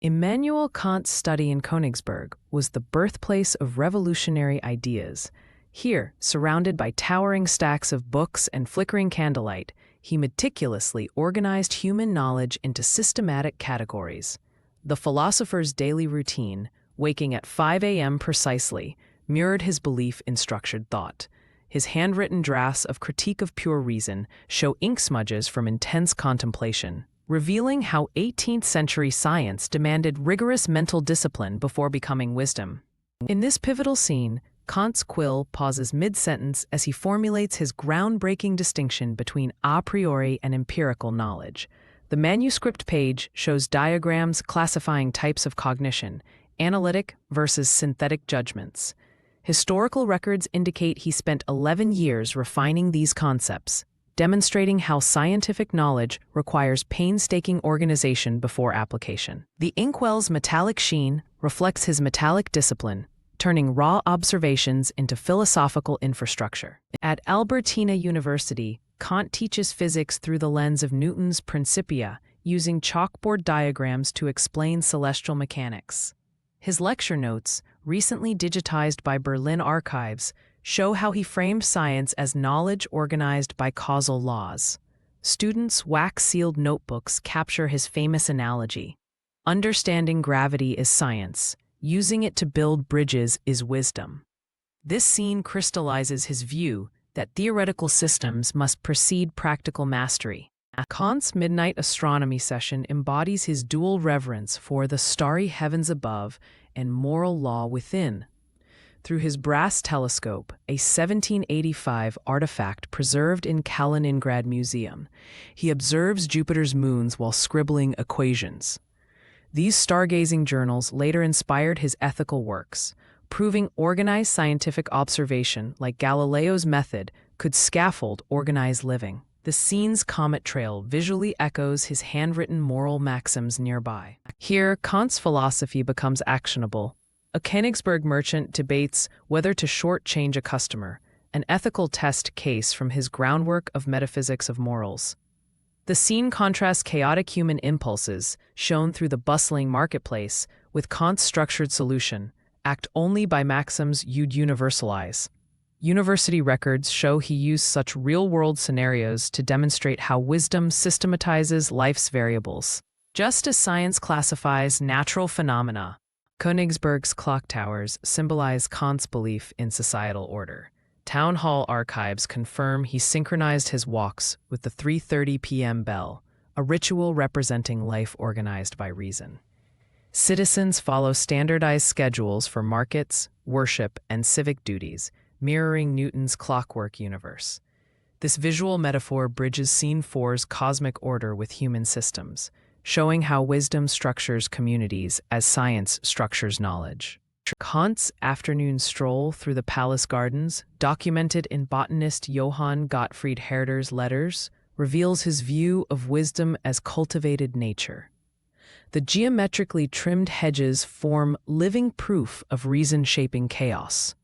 Immanuel Kant's study in Königsberg was the birthplace of revolutionary ideas. Here, surrounded by towering stacks of books and flickering candlelight, he meticulously organized human knowledge into systematic categories. The philosopher's daily routine, waking at 5 a.m. precisely, mirrored his belief in structured thought. His handwritten drafts of Critique of Pure Reason show ink smudges from intense contemplation, revealing how 18th-century science demanded rigorous mental discipline before becoming wisdom. In this pivotal scene, Kant's quill pauses mid-sentence as he formulates his groundbreaking distinction between a priori and empirical knowledge. The manuscript page shows diagrams classifying types of cognition, analytic versus synthetic judgments. Historical records indicate he spent 11 years refining these concepts, demonstrating how scientific knowledge requires painstaking organization before application. The inkwell's metallic sheen reflects his metallic discipline, turning raw observations into philosophical infrastructure. At Albertina University, Kant teaches physics through the lens of Newton's Principia, using chalkboard diagrams to explain celestial mechanics. His lecture notes, recently digitized by Berlin Archives, show how he framed science as knowledge organized by causal laws. Students' wax-sealed notebooks capture his famous analogy: understanding gravity is science, using it to build bridges is wisdom. This scene crystallizes his view that theoretical systems must precede practical mastery. Kant's midnight astronomy session embodies his dual reverence for the starry heavens above and moral law within. Through his brass telescope, a 1785 artifact preserved in Kaliningrad Museum, he observes Jupiter's moons while scribbling equations. These stargazing journals later inspired his ethical works, proving organized scientific observation, like Galileo's method, could scaffold organized living. The scene's comet trail visually echoes his handwritten moral maxims nearby. Here, Kant's philosophy becomes actionable. A Königsberg merchant debates whether to shortchange a customer, an ethical test case from his groundwork of metaphysics of morals. The scene contrasts chaotic human impulses, shown through the bustling marketplace, with Kant's structured solution: act only by maxims you'd universalize. University records show he used such real-world scenarios to demonstrate how wisdom systematizes life's variables. Just as science classifies natural phenomena, Königsberg's clock towers symbolize Kant's belief in societal order. Town hall archives confirm he synchronized his walks with the 3:30 p.m. bell, a ritual representing life organized by reason. Citizens follow standardized schedules for markets, worship, and civic duties, mirroring Newton's clockwork universe. This visual metaphor bridges Scene 4's cosmic order with human systems, showing how wisdom structures communities as science structures knowledge. Kant's afternoon stroll through the palace gardens, documented in botanist Johann Gottfried Herder's letters, reveals his view of wisdom as cultivated nature. The geometrically trimmed hedges form living proof of reason shaping chaos.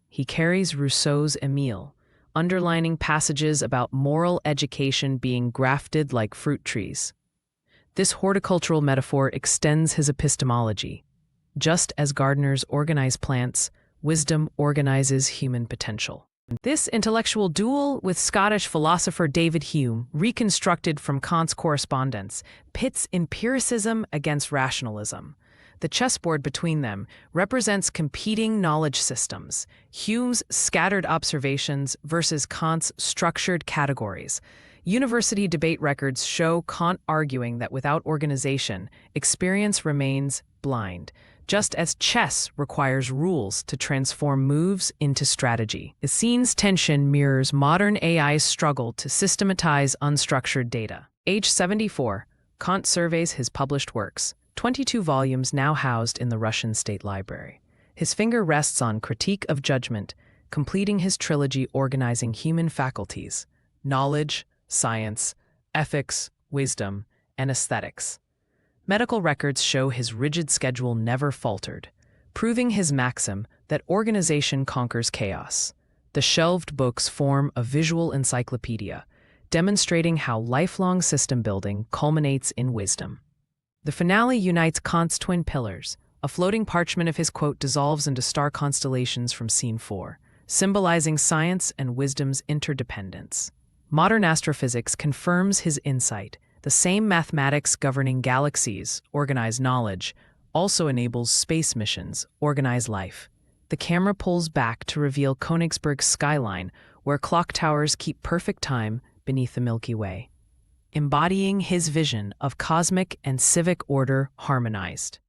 He carries Rousseau's Emile, underlining passages about moral education being grafted like fruit trees. This horticultural metaphor extends his epistemology. Just as gardeners organize plants, wisdom organizes human potential. This intellectual duel with Scottish philosopher David Hume, reconstructed from Kant's correspondence, pits empiricism against rationalism. The chessboard between them represents competing knowledge systems: Hume's scattered observations versus Kant's structured categories. University debate records show Kant arguing that without organization, experience remains blind, just as chess requires rules to transform moves into strategy. The scene's tension mirrors modern AI's struggle to systematize unstructured data. Age 74, Kant surveys his published works, 22 volumes now housed in the Russian State Library. His finger rests on Critique of Judgment, completing his trilogy organizing human faculties: knowledge, science, ethics, wisdom, and aesthetics. Medical records show his rigid schedule never faltered, proving his maxim that organization conquers chaos. The shelved books form a visual encyclopedia, demonstrating how lifelong system building culminates in wisdom. The finale unites Kant's twin pillars. A floating parchment of his quote dissolves into star constellations from scene 4, symbolizing science and wisdom's interdependence. Modern astrophysics confirms his insight. The same mathematics governing galaxies, organize knowledge, also enables space missions, organize life. The camera pulls back to reveal Königsberg's skyline, where clock towers keep perfect time beneath the Milky Way, embodying his vision of cosmic and civic order harmonized.